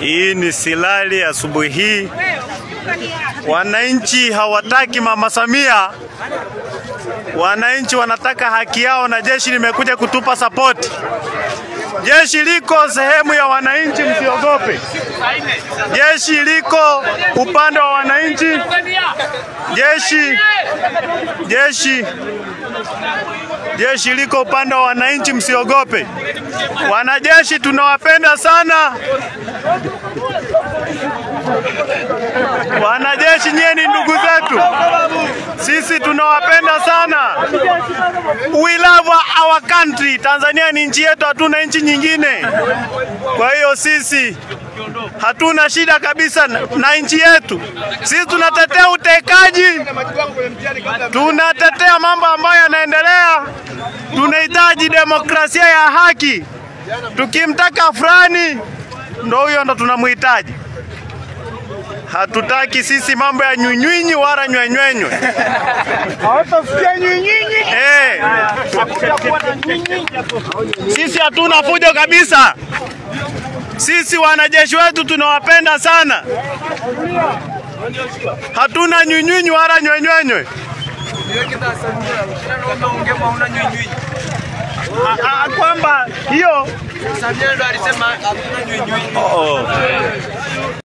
Hii ni silali asubuhi hii. Wananchi hawataki Mama Samia. Wananchi wanataka haki yao na jeshi limekuja kutupa support. Jeshi liko sehemu ya wananchi, msiogope. Jeshi liko upande wa wananchi. Jeshi liko upande wa wananchi, msiogope. Wanajeshi tunawapenda sana. Wanajeshi nyie ni ndugu zetu. Sisi tunawapenda sana. We love our country. Tanzania ni nchi yetu, hatuna nchi nyingine. Kwa hiyo sisi hatuna shida kabisa na nchi yetu. Sisi tunatetea utekaji. Tunatetea mambo ambayo yanaendelea. Tunahitaji demokrasia ya haki. Tukimtaka fulani ndio huyo ndo tunamhitaji. Hatutaki sisi mambo ya nyunyinyi wala nywenywenywe. Hawatafikia nyunyinyi. Sisi hatuna fujo kabisa. Sisi wanajeshi wetu tunawapenda sana. Hatuna nyunyinyi wala nywenywenywe. Kwamba hiyo Samia ndo alisema hakuna nyunyinyi.